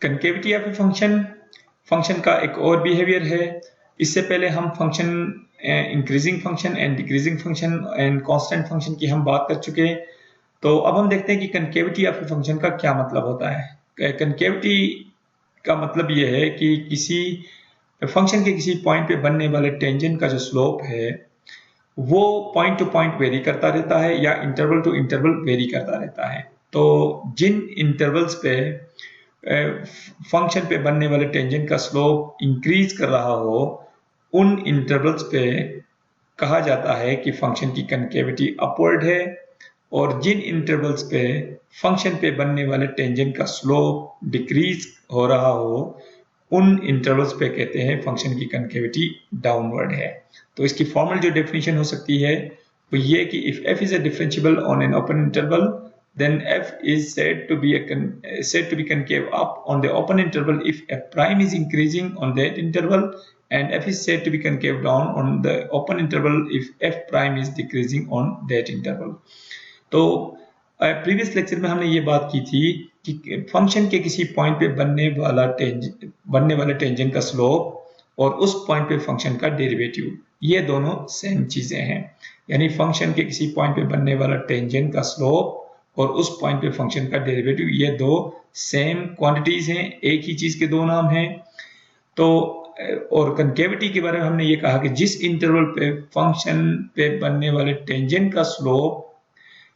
Concavity of a function, function का एक और बिहेवियर है। इससे पहले हम function increasing function and decreasing function and constant function की हम बात कर चुके हैं। तो अब हम देखते हैं कि कनकेविटी ऑफ ए फंक्शन का क्या मतलब होता है। कनकेविटी का मतलब यह है कि किसी फंक्शन के किसी पॉइंट पे बनने वाले टेंजेंट का जो स्लोप है वो पॉइंट टू पॉइंट वेरी करता रहता है या इंटरवल टू इंटरवल वेरी करता रहता है। तो जिन इंटरवल्स पे फंक्शन पे बनने वाले टेंजेंट का स्लोप इंक्रीज कर रहा हो, उन इंटरवल्स पे कहा जाता है कि फंक्शन की कनकेविटी अपवर्ड है, और जिन इंटरवल्स पे फंक्शन पे बनने वाले टेंजेंट का स्लोप डिक्रीज हो रहा हो, उन इंटरवल्स पे कहते हैं फंक्शन की कनकेविटी डाउनवर्ड है। तो इसकी फॉर्मल जो डेफिनेशन हो सकती है वो ये कि if f is a differentiable on an open interval, then f is said to be concave up on the open interval if f prime is increasing on that interval, and f is said to be concave down on the open interval if f prime is decreasing on that interval. तो previous lecture में हमने ये बात की थी कि function के किसी पॉइंट पे बनने वाले टेंजेंट का स्लोप और उस पॉइंट पे फंक्शन का डेरिवेटिव, ये दोनों सेम चीजें हैं। यानी फंक्शन के किसी पॉइंट पे बनने वाला टेंजेंट का स्लोप और उस पॉइंट पे फंक्शन का डेरिवेटिव, ये दो सेम क्वांटिटीज हैं, एक ही चीज के दो नाम हैं। तो और कनकेविटी के बारे में हमने ये कहा कि जिस इंटरवल पे फंक्शन पे बनने वाले टेंजेंट का स्लोप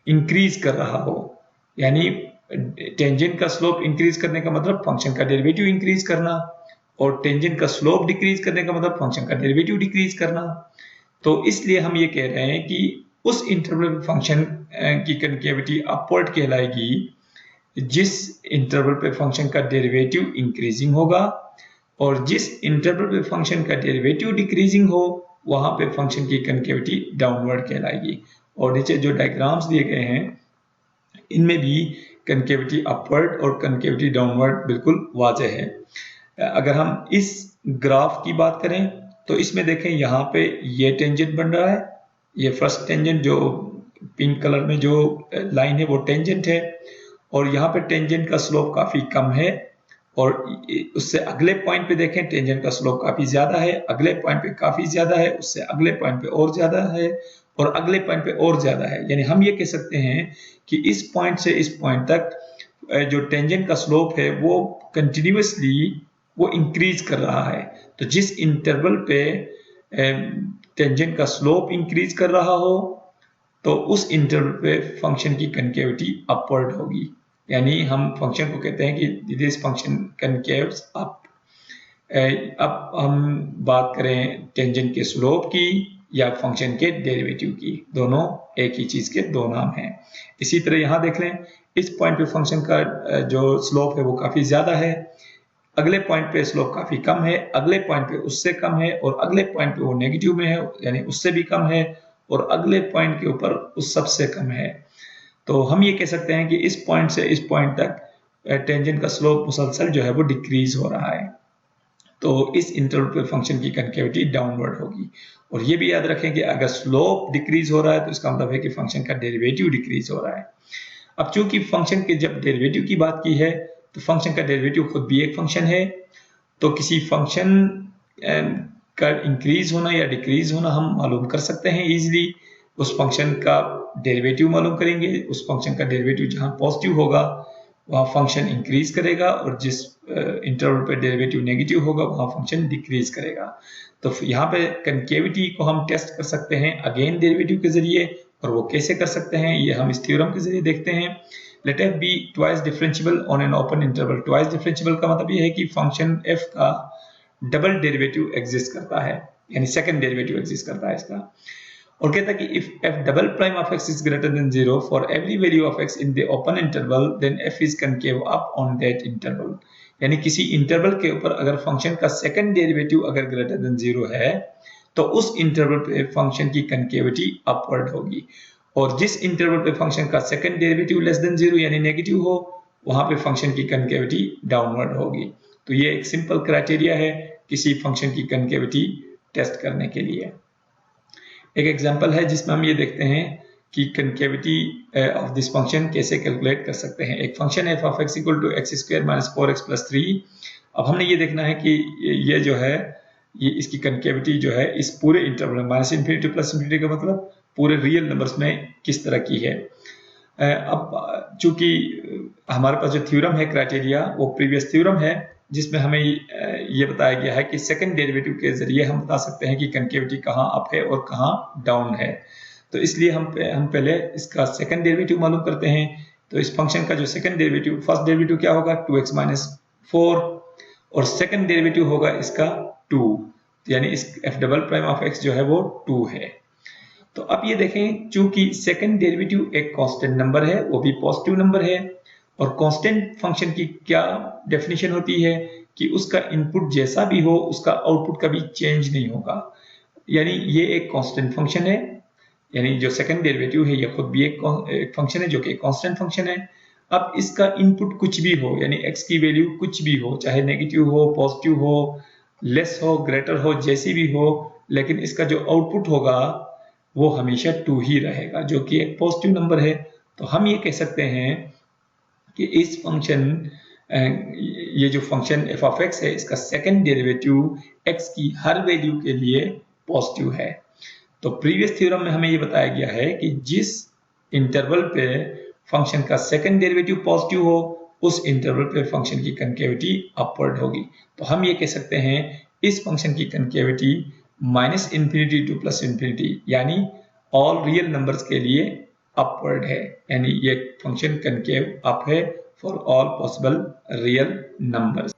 इंक्रीज कर रहा हो, यानी टेंजेंट का स्लोप इंक्रीज करने का मतलब फंक्शन का डेरिवेटिव इंक्रीज करना, और टेंजेंट का स्लोप डिक्रीज करने का मतलब फंक्शन का डेरिवेटिव डिक्रीज करना। तो इसलिए हम ये कह रहे हैं कि उस इंटरवल फंक्शन की कनकेविटी अपवर्ड कहलाएगी जिस इंटरवल पे फंक्शन का डेरिवेटिव इंक्रीजिंग होगा, और जिस इंटरवल पे फंक्शन का डेरिवेटिव डिक्रीजिंग हो वहां पे फंक्शन की कनकेविटी डाउनवर्ड कहलाएगी। और नीचे जो डायग्राम्स दिए गए हैं इनमें भी कनकेविटी अपवर्ड और कनकेविटी डाउनवर्ड बिल्कुल वाज़ेह है। अगर हम इस ग्राफ की बात करें तो इसमें देखें यहाँ पे ये टेंजेंट बन रहा है, ये फर्स्ट टेंजेंट जो पिंक कलर में जो लाइन है वो टेंजेंट है, और यहाँ पे टेंजेंट का स्लोप काफी कम है, और उससे अगले पॉइंट पे देखें टेंजेंट का स्लोप काफी ज्यादा है, अगले पॉइंट पे काफी ज्यादा है, उससे अगले पॉइंट पे और ज्यादा है, और अगले पॉइंट पे और ज्यादा है। यानी हम ये कह सकते हैं कि इस पॉइंट से इस पॉइंट तक जो टेंजेंट का स्लोप है वो कंटिन्यूअसली वो इंक्रीज कर रहा है। तो जिस इंटरवल पे टेंजेंट का स्लोप इंक्रीज कर रहा हो तो उस इंटरवल पे फंक्शन की कनकेविटी अपवर्ड होगी। यानी हम फंक्शन को कहते हैं कि दिस फंक्शन कनकेव्स अप। अब हम बात करें टेंजेंट के स्लोप की या फंक्शन के डेरिवेटिव की, दोनों एक ही चीज के दो नाम हैं। इसी तरह यहाँ देख लें, इस पॉइंट पे फंक्शन का जो स्लोप है वो काफी ज्यादा है, अगले पॉइंट पे स्लोप काफी कम है, अगले पॉइंट पे उससे कम है, और अगले पॉइंट पे वो नेगेटिव में है यानी उससे भी कम है, और अगले पॉइंट के ऊपर उस सबसे कम है। तो हम ये कह सकते हैं कि इस पॉइंट से इस पॉइंट तक टेंजेंट का स्लोप मुसलसल जो है वो डिक्रीज हो रहा है। तो इस इंटरवल पे फंक्शन की कनकेविटी डाउनवर्ड होगी। और ये भी याद रखें कि अगर स्लोप डिक्रीज हो रहा है तो इसका मतलब है कि फंक्शन का डेरिवेटिव डिक्रीज हो रहा है। अब चूंकि फंक्शन के जब डेरिवेटिव की बात की है तो फंक्शन का डेरिवेटिव खुद भी एक फंक्शन है, तो किसी फंक्शन का इंक्रीज होना या डिक्रीज होना हम मालूम कर सकते हैं इजीली। उस फंक्शन का डेरिवेटिव मालूम करेंगे, उस फंक्शन का डेरिवेटिव जहां पॉजिटिव होगा वहां फंक्शन इंक्रीज करेगा, और जिस इंटरवल पे डेरिवेटिव नेगेटिव होगा वहां फंक्शन डिक्रीज करेगा। तो यहाँ पे कनकेविटी को हम टेस्ट कर सकते हैं अगेन डेरिवेटिव के जरिए, और वो कैसे कर सकते हैं ये हम इस थ्योरम के जरिए देखते हैं। Let f be twice differentiable on an open interval। twice differentiable का मतलब ये है कि फंक्शन f का डबल डेरिवेटिव एग्जिस्ट करता है, यानी सेकंड डेरिवेटिव एग्जिस्ट करता है इसका। और कहता है कि if f double prime of x is greater than 0 for every value of x in the open interval then f is concave up on that interval। यानी किसी इंटरवल के ऊपर अगर फंक्शन का सेकंड डेरिवेटिव अगर ग्रेटर देन 0 है तो उस इंटरवल पे फंक्शन की कनकेविटी अपवर्ड होगी, और जिस इंटरवल पे फंक्शन का सेकंड डेरिवेटिव लेस देन 0 यानी नेगेटिव हो वहां पे फंक्शन की कनकेविटी डाउनवर्ड होगी। तो ये एक सिंपल क्राइटेरिया है किसी फंक्शन की कनकेविटी टेस्ट करने के लिए। एक एग्जांपल है जिसमें हम ये देखते हैं की कनकेविटी ऑफ दिस फंक्शन कैसे कैलकुलेट कर सकते हैं। एक फंक्शन है f of x equal to x square minus 4x plus 3। अब हमने ये देखना है कि ये जो है ये इसकी कनकेविटी जो है इस पूरे इंटरवल में माइनस इन्फिनिटी प्लस इन्फिनिटी का मतलब पूरे रियल नंबर्स में किस तरह की है। अब चूंकि हमारे पास जो थ्योरम है क्राइटेरिया वो प्रीवियस थ्योरम है जिसमें हमें ये बताया गया है कि सेकंड डेरिवेटिव के जरिए हम बता सकते हैं कि कनकेविटी कहाँ अप है और कहाँ डाउन है। तो इसलिए हम पहले इसका सेकंड डेरिवेटिव मालूम करते हैं। तो इस फंक्शन का जो सेकंड डेरिवेटिव, फर्स्ट डेरिवेटिव क्या होगा 2x माइनस 4 और सेकंड डेरिवेटिव होगा इसका 2, यानी इस f double prime of x जो है वो 2 है। तो अब ये देखें चूंकि सेकंड डेरिवेटिव एक कांस्टेंट नंबर है, वो भी पॉजिटिव नंबर है, और कांस्टेंट फंक्शन की क्या डेफिनेशन होती है कि उसका इनपुट जैसा भी हो उसका आउटपुट कभी चेंज नहीं होगा। यानी ये एक कांस्टेंट फंक्शन है, यानी जो सेकंड डेरिवेटिव है ये खुद भी एक फंक्शन है जो कि कांस्टेंट फंक्शन है। अब इसका इनपुट कुछ भी हो, यानी x की वैल्यू कुछ भी हो, चाहे नेगेटिव हो, पॉजिटिव हो, लेस हो, ग्रेटर हो, जैसी भी हो, लेकिन इसका जो आउटपुट होगा वो हमेशा 2 ही रहेगा जो कि एक पॉजिटिव नंबर है। तो हम ये कह सकते हैं कि इस फंक्शन ये जो फंक्शन f of x है इसका सेकंड डेरिवेटिव x की हर वैल्यू के लिए पॉजिटिव है। तो प्रीवियस थ्योरम में हमें ये बताया गया है कि जिस इंटरवल पे फंक्शन का सेकंड डेरिवेटिव पॉजिटिव हो उस इंटरवल पे फंक्शन की कनकेविटी अपवर्ड होगी। तो हम ये कह सकते हैं इस फंक्शन की concavity minus infinity to plus infinity यानी ऑल रियल नंबर्स के लिए अपवर्ड है, यानी ये फंक्शन कनकेव अप है for all possible real numbers.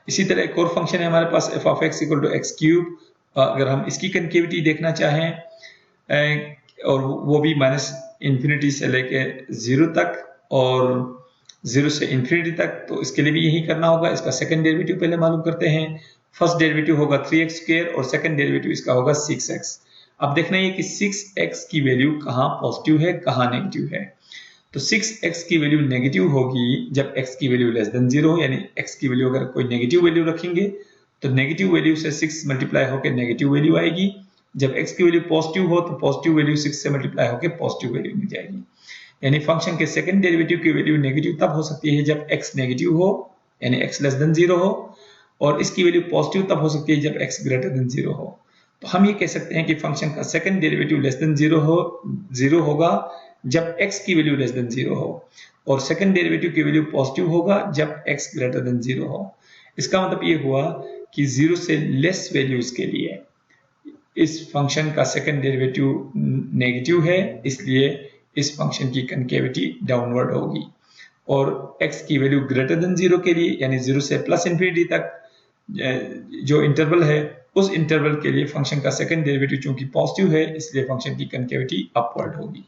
इसी तरह एक और फंक्शन है हमारे पास f of x equal to x cube. अगर हम इसकी कनकेविटी देखना चाहें और वो भी माइनस इन्फिनिटी से लेके 0 तक और 0 से इन्फिनिटी तक, तो इसके लिए भी यही करना होगा। इसका सेकंड डेरिवेटिव पहले मालूम करते हैं। फर्स्ट डेरिवेटिव होगा 3x स्क्वायर और सेकंड डेरिवेटिव इसका होगा 6x। अब देखना है कि 6x की वैल्यू कहाँ पॉजिटिव है कहाँ नेगेटिव है। तो 6x की वैल्यू नेगेटिव होगी जब x की वैल्यू लेस देन 0, यानी x की वैल्यू अगर कोई नेगेटिव वैल्यू रखेंगे तो नेगेटिव वैल्यू से 6 मल्टीप्लाई होकर नेगेटिव वैल्यू आएगी। जब x की वैल्यू पॉजिटिव हो तो पॉजिटिव वैल्यू 6 से मल्टीप्लाई होकर पॉजिटिव वैल्यू मिल जाएगी। यानी फंक्शन के सेकंड डेरिवेटिव की वैल्यू नेगेटिव तब हो सकती है जब x नेगेटिव हो, यानी x लेस देन 0 हो, और इसकी वैल्यू पॉजिटिव तब हो सकती है जब x ग्रेटर देन 0 हो। तो हम ये कह सकते हैं कि फंक्शन का सेकंड डेरिवेटिव लेस देन 0 होगा जब x की वैल्यू लेस देन 0 हो, और सेकंड डेरिवेटिव की वैल्यू पॉजिटिव होगा जब x ग्रेटर देन 0 हो। इसका मतलब ये हुआ कि 0 से लेस वैल्यूज के लिए इस फंक्शन का सेकंड डेरिवेटिव नेगेटिव है, इसलिए इस फंक्शन की कनकेविटी डाउनवर्ड होगी, और x की वैल्यू ग्रेटर देन 0 के लिए यानी 0 से प्लस इन्फिनिटी तक जो इंटरवल है उस इंटरवल के लिए फंक्शन का सेकंड डेरिवेटिव चूंकि पॉजिटिव है इसलिए फंक्शन की कनकेविटी अपवर्ड होगी।